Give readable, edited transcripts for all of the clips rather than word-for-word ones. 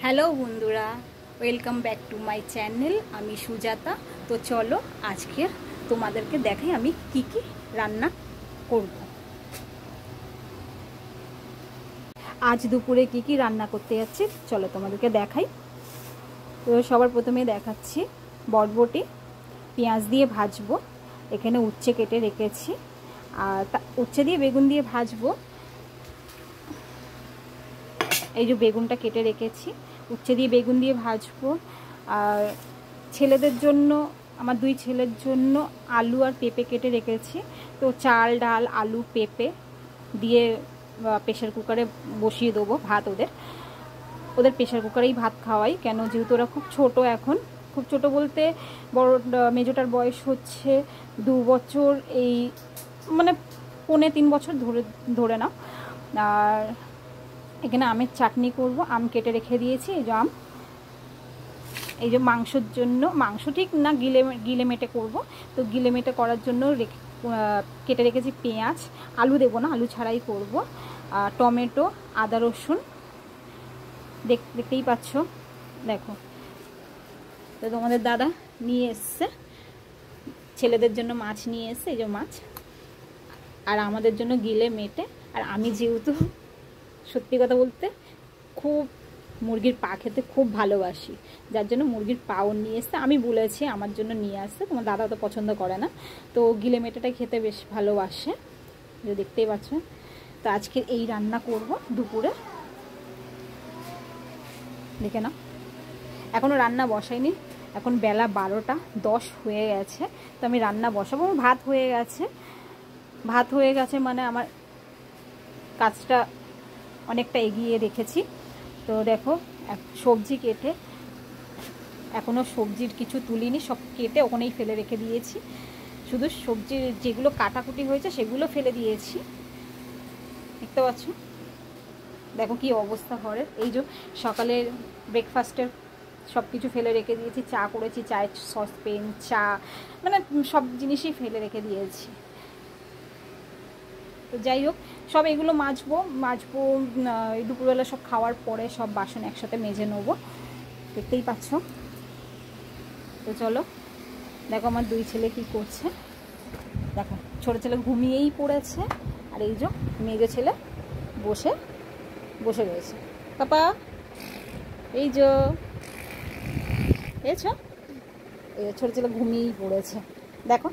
Hello বন্ধুরা, welcome back to my channel. আমি সুজাতা। তো চলো আজকে তোমাদেরকে দেখাই আমি কি কি রান্না করব। আজ দুপুরে কি কি রান্না করতে যাচ্ছি চলো তোমাদেরকে দেখাই। তো সবার প্রথমে দেখাচ্ছি বরবটি পেঁয়াজ দিয়ে ভাজবো। এখানে উচ্ছে কেটে রেখেছি, আর উচ্ছে দিয়ে বেগুন দিয়ে ভাজবো। এই যে বেগুনটা কেটে রেখেছি, উচ্ছে দিয়ে বেগুন দিয়ে ভাজবো। আর ছেলেদের জন্য, আমার দুই ছেলের জন্য আলু আর পেঁপে কেটে রেখেছি। তো চাল ডাল আলু পেঁপে দিয়ে প্রেশার কুকারে বসিয়ে দেবো ভাত। ওদের প্রেশার কুকারেই ভাত খাওয়াই, কেন যেহেতু ওরা খুব ছোট এখন। খুব ছোট বলতে বড় মেজোটার বয়স হচ্ছে 2 বছর, এই মানে 2.5-3 বছর ধরে নাও। আর এখানে আমের চাটনি করব। আম কেটে রেখে দিয়েছি। এই যে আম, এই যে মাংসর জন্য, মাংস ঠিক না গিলে মেটে করব। তো গিলে মেটে করার জন্য কেটে রেখেছি পেঁয়াজ। আলু দেবো না, আলু ছাড়াই করব। টমেটো, আদা রসুন দেখতেই পাচ্ছ, দেখো। তো তোমাদের দাদা নিয়ে এসছে, ছেলেদের জন্য মাছ নিয়ে এসছে, এই যে মাছ। আর আমাদের জন্য গিলে মেটে। আর আমি যেহেতু সত্যি কথা বলতে খুব মুরগির পা খেতে খুব ভালোবাসি, যার জন্য মুরগির পাও নিয়ে এসছে। আমি বলেছি আমার জন্য নিয়ে আসতে, তোমার দাদা তো পছন্দ করে না, তো গিলে মেটেটাই খেতে বেশ ভালোবাসে, যে দেখতেই পাচ্ছ। তো আজকে এই রান্না করব দুপুরে, দেখে না। এখনও রান্না বসাইনি, এখন বেলা 12টা 10 হয়ে গেছে। তো আমি রান্না বসাবো। ভাত হয়ে গেছে মানে আমার কাজটা অনেকটা এগিয়ে রেখেছি। তো দেখো, সবজি কেটে, এখনও সবজির কিছু তুলিনি, সব কেটে ওখানেই ফেলে রেখে দিয়েছি। শুধু সবজি যেগুলো কাটাকুটি হয়েছে সেগুলো ফেলে দিয়েছি, দেখতে পাচ্ছ। দেখো কি অবস্থা ঘরের। এই যে সকালের ব্রেকফাস্টের সব কিছু ফেলে রেখে দিয়েছি। চা করেছি, চায়ের সসপেন, চা, মানে সব জিনিসই ফেলে রেখে দিয়েছি। তো যাই হোক, সব এগুলো মাজবো। এই দুপুরবেলা সব খাওয়ার পরে সব বাসন একসাথে মেজে নেবো, দেখতেই পাচ্ছ। তো চলো দেখো আমার দুই ছেলে কি করছে। দেখো, ছোটো ছেলে ঘুমিয়েই পড়েছে, আর এই যে মেজো ছেলে বসে রয়েছে। পাপা, এই যে এছো, এই ছোটো ছেলে ঘুমিয়েই পড়েছে, দেখো।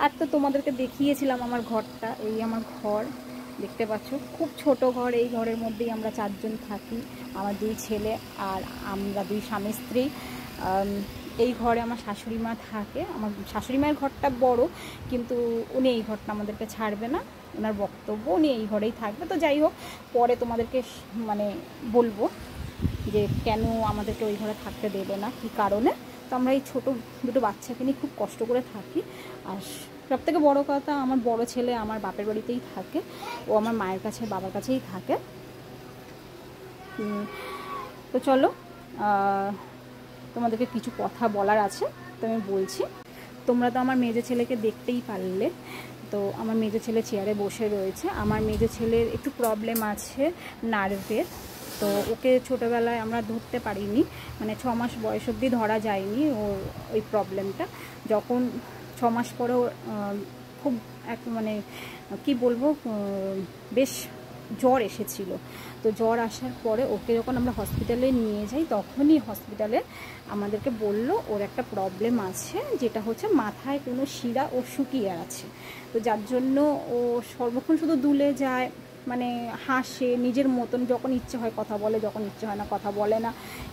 আর তো তোমাদেরকে দেখিয়েছিলাম আমার ঘরটা, এই আমার ঘর, দেখতে পাচ্ছ। খুব ছোট ঘর। এই ঘরের মধ্যেই আমরা 4 জন থাকি, আমার 2 ছেলে আর আমরা 2 স্বামী স্ত্রী। এই ঘরে আমার শাশুড়ি মা থাকে। আমার শাশুড়ি মায়ের ঘরটা বড়, কিন্তু উনি এই ঘরটা আমাদেরকে ছাড়বে না, ওনার বক্তব্য উনি এই ঘরেই থাকবে। তো যাই হোক, পরে তোমাদেরকে মানে বলবো যে কেন আমাদেরকে ওই ঘরে থাকতে দেবে না, কী কারণে। তো আমরা এই ছোটো দুটো বাচ্চাকে নিয়ে খুব কষ্ট করে থাকি। আর সবথেকে বড় কথা, আমার বড় ছেলে আমার বাপের বাড়িতেই থাকে, ও আমার মায়ের কাছে বাবার কাছেই থাকে। তো চলো, তোমাদেরকে কিছু কথা বলার আছে, তো আমি বলছি। তোমরা তো আমার মেজো ছেলেকে দেখতেই পারলে। তো আমার মেজো ছেলে চেয়ারে বসে রয়েছে। আমার মেজো ছেলের একটু প্রবলেম আছে নার্ভের। তো ওকে ছোটোবেলায় আমরা ধরতে পারিনি, মানে 6 মাস বয়স অবধি ধরা যায়নি ওর ওই প্রবলেমটা। যখন 6 মাস পরে খুব মানে কি বলবো, বেশ জ্বর এসেছিল। তো জ্বর আসার পরে ওকে যখন আমরা হসপিটালে নিয়ে যাই, তখনই হসপিটালে আমাদেরকে বলল ওর একটা প্রবলেম আছে, যেটা হচ্ছে মাথায় কোনো শিরা ও শুকিয়ে আছে। তো যার জন্য ও সর্বক্ষণ শুধু দুলে যায়, মানে হাসে নিজের মতন, যখন ইচ্ছে হয় কথা বলে, যখন ইচ্ছে হয় না কথা বলে না,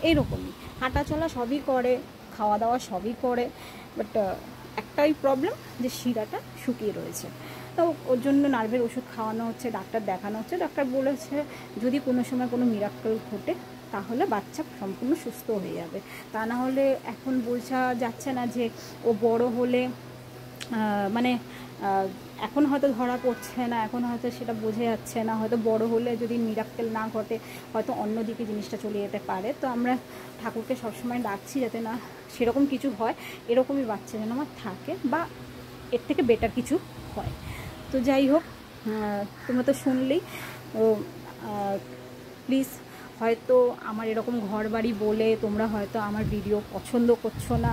এইরকমই। হাঁটা চলা সবই করে, খাওয়া দাওয়া সবই করে, বাট একটাই প্রবলেম যে শিরাটা শুকিয়ে রয়েছে। তো ওর জন্য নার্ভের ওষুধ খাওয়ানো হচ্ছে, ডাক্তার দেখানো হচ্ছে। ডাক্তার বলেছে যদি কোনো সময় কোনো মিরাক্কেল ঘটে তাহলে বাচ্চা সম্পূর্ণ সুস্থ হয়ে যাবে, তা না হলে এখন বোঝা যাচ্ছে না যে ও বড় হলে, মানে এখন হয়তো ধরা পড়ছে না, এখন হয়তো সেটা বোঝা যাচ্ছে না, হয়তো বড় হলে যদি মিরাক্কেল না ঘটে হয়তো অন্যদিকে জিনিসটা চলে যেতে পারে। তো আমরা ঠাকুরকে সবসময় ডাকছি যাতে না সেরকম কিছু হয়, এরকমই বাচ্চা যেন আমার থাকে, বা এর থেকে বেটার কিছু হয়। তো যাই হোক, তোমরা তো শুনলেই। তো প্লিজ হয়তো আমার এরকম ঘর বাড়ি বলে তোমরা হয়তো আমার ভিডিও পছন্দ করছো না,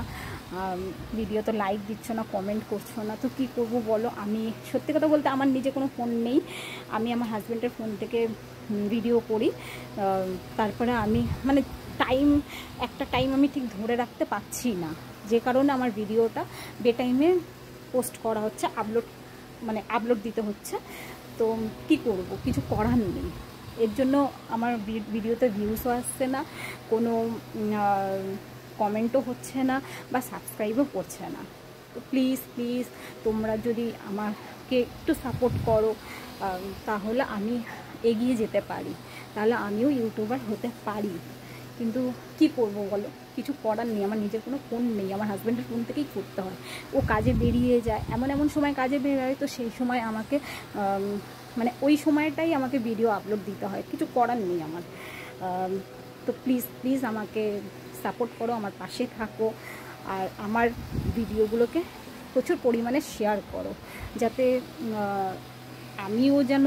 ভিডিও তো লাইক দিচ্ছ না, কমেন্ট করছো না, তো কী করবো বলো। আমি সত্যি কথা বলতে আমার নিজে কোনো ফোন নেই, আমি আমার হাজব্যান্ডের ফোন থেকে ভিডিও করি। তারপরে আমি মানে একটা টাইম আমি ঠিক ধরে রাখতে পারছি না, যে কারণে আমার ভিডিওটা বেটাইমে পোস্ট করা হচ্ছে, আপলোড দিতে হচ্ছে। তো কি করব, কিছু করার নেই। এর জন্য আমার ভিডিওতে ভিউসও আসছে না, কোনো কমেন্টও হচ্ছে না বা সাবস্ক্রাইবও করছে না। তো প্লিজ প্লিজ তোমরা যদি আমাকে একটু সাপোর্ট করো, তাহলে আমি এগিয়ে যেতে পারি, তাহলে আমিও ইউটিউবার হতে পারি। কিন্তু কি করবো বলো, কিছু করার নেই, আমার নিজের কোনো ফোন নেই, আমার হাজব্যান্ডের ফোন থেকেই করতে হয়। ও কাজে বেরিয়ে যায়, এমন সময় কাজে বেরোয়, তো সেই সময় আমাকে মানে ওই সময়টাই আমাকে ভিডিও আপলোড দিতে হয়, কিছু করার নেই আমার। তো প্লিজ প্লিজ আমাকে সাপোর্ট করো, আমার পাশে থাকো, আর আমার ভিডিওগুলোকে প্রচুর পরিমাণে শেয়ার করো, যাতে আমিও যেন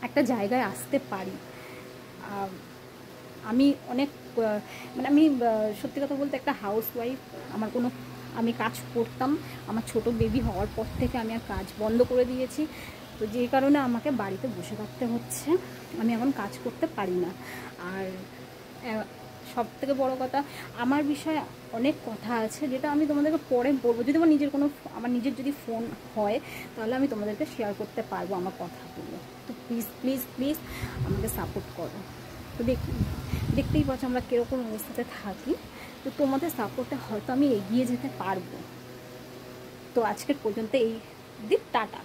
একটা জায়গায় আসতে পারি। আমি অনেক মানে আমি সত্যি কথা বলতে একটা হাউসওয়াইফ, আমি কাজ করতাম, আমার ছোট বেবি হওয়ার পর থেকে আমি আর কাজ বন্ধ করে দিয়েছি। তো যে কারণে আমাকে বাড়িতে বসে থাকতে হচ্ছে, আমি এখন কাজ করতে পারি না। আর সব থেকে বড়ো কথা, আমার বিষয়ে অনেক কথা আছে যেটা আমি তোমাদেরকে পরে বলবো, যদি আমার নিজের যদি ফোন হয়, তাহলে আমি তোমাদেরকে শেয়ার করতে পারবো আমার কথাগুলো। তো প্লিজ প্লিজ প্লিজ আমাকে সাপোর্ট করো। তো দেখতেই পাচ্ছ আমরা কীরকম অবস্থাতে থাকি, তো তোমাদের সাপোর্টে হয়তো আমি এগিয়ে যেতে পারবো। তো আজকের পর্যন্ত এই দিক, টাটা।